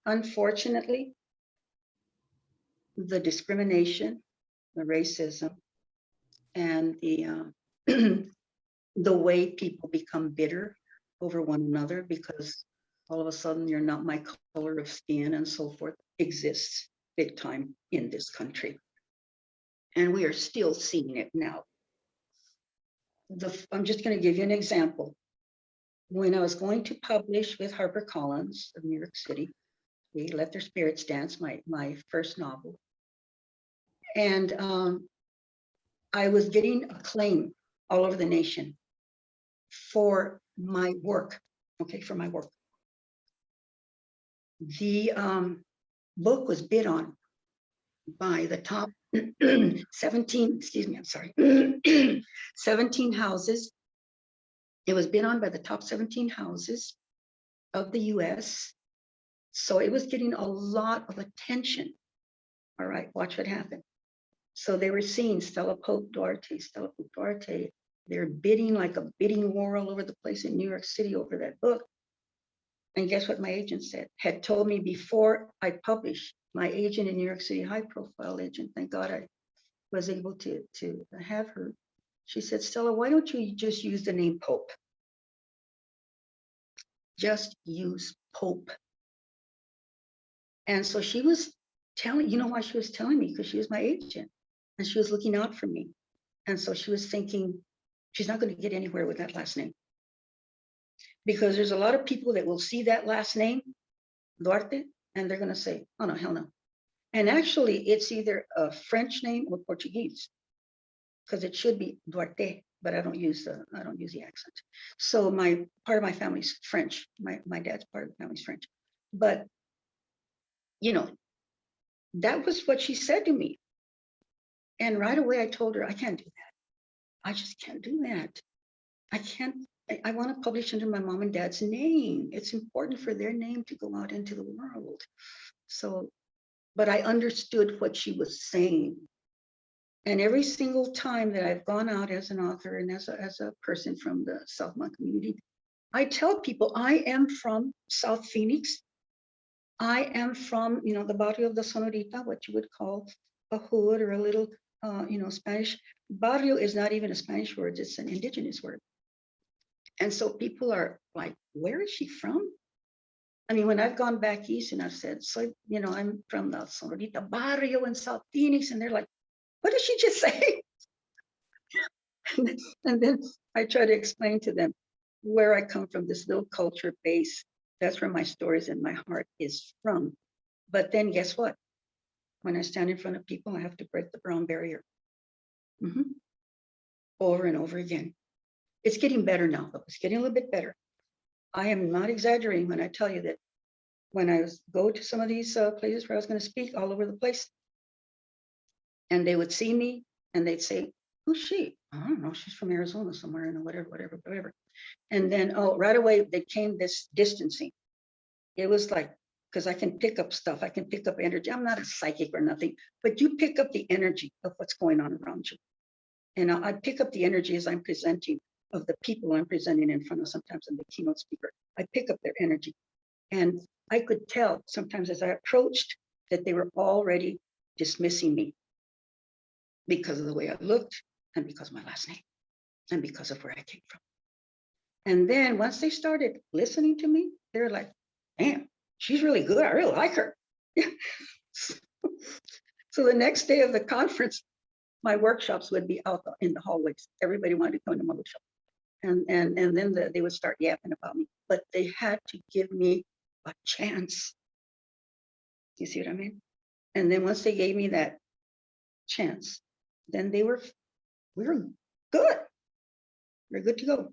Unfortunately, the discrimination, the racism, and the way people become bitter over one another because all of a sudden you're not my color of skin and so forth exists big time in this country. And we are still seeing it now. I'm just going to give you an example. When I was going to publish with HarperCollins of New York City, we Let Their Spirits Dance, my first novel. And I was getting acclaim all over the nation for my work, okay, for my work. The book was bid on by the top 17, excuse me, I'm sorry, 17 houses. It was bid on by the top 17 houses of the US. So it was getting a lot of attention. All right, watch what happened. So they were seeing Stella Pope-Duarte. They're bidding like a bidding war all over the place in New York City over that book. And guess what my agent said? Had told me before I published. My agent in New York City, high profile agent, thank God I was able to have her. She said, Stella, why don't you just use the name Pope? Just use Pope. And so she was telling, you know why she was telling me? Because she was my agent and she was looking out for me. And so she was thinking, she's not going to get anywhere with that last name. Because there's a lot of people that will see that last name, Duarte, and they're going to say, oh no, hell no. And actually it's either a French name or Portuguese, because it should be Duarte, but I don't use the accent. So part of my family's French. My dad's part of the family's French. But you know, that was what she said to me. And right away I told her, I can't do that. I just can't do that. I can't. I want to publish under my mom and dad's name. It's important for their name to go out into the world. So, but I understood what she was saying. And every single time that I've gone out as an author and as a person from the Southmont community, I tell people I am from South Phoenix. I am from, the barrio of the Sonorita, what you would call a hood or a little, Spanish. Barrio is not even a Spanish word, it's an indigenous word. And so people are like, where is she from? I mean, when I've gone back east and I've said, so, I'm from the Sonorita barrio in South Phoenix, and they're like, what did she just say? And then I try to explain to them where I come from, this little culture base. That's where my stories and my heart is from. But then guess what? When I stand in front of people, I have to break the brown barrier. Over and over again. It's getting better now, though. It's getting a little bit better. I am not exaggerating when I tell you that when I go to some of these places where I was going to speak all over the place, and they would see me and they'd say, who's she? I don't know. She's from Arizona somewhere, and whatever. And then, right away, there came this distancing. It was like, because I can pick up stuff. I can pick up energy. I'm not a psychic or nothing, but you pick up the energy of what's going on around you. And I pick up the energy as I'm presenting of the people I'm presenting in front of. Sometimes I'm the keynote speaker. I pick up their energy. And I could tell sometimes as I approached that they were already dismissing me because of the way I looked and because of my last name and because of where I came from. And then once they started listening to me, they were like, damn, she's really good. I really like her. So the next day of the conference, my workshops would be out in the hallways. Everybody wanted to come to my workshop. And then they would start yapping about me, but they had to give me a chance. You see what I mean? And then once they gave me that chance, then we were good. We're good to go.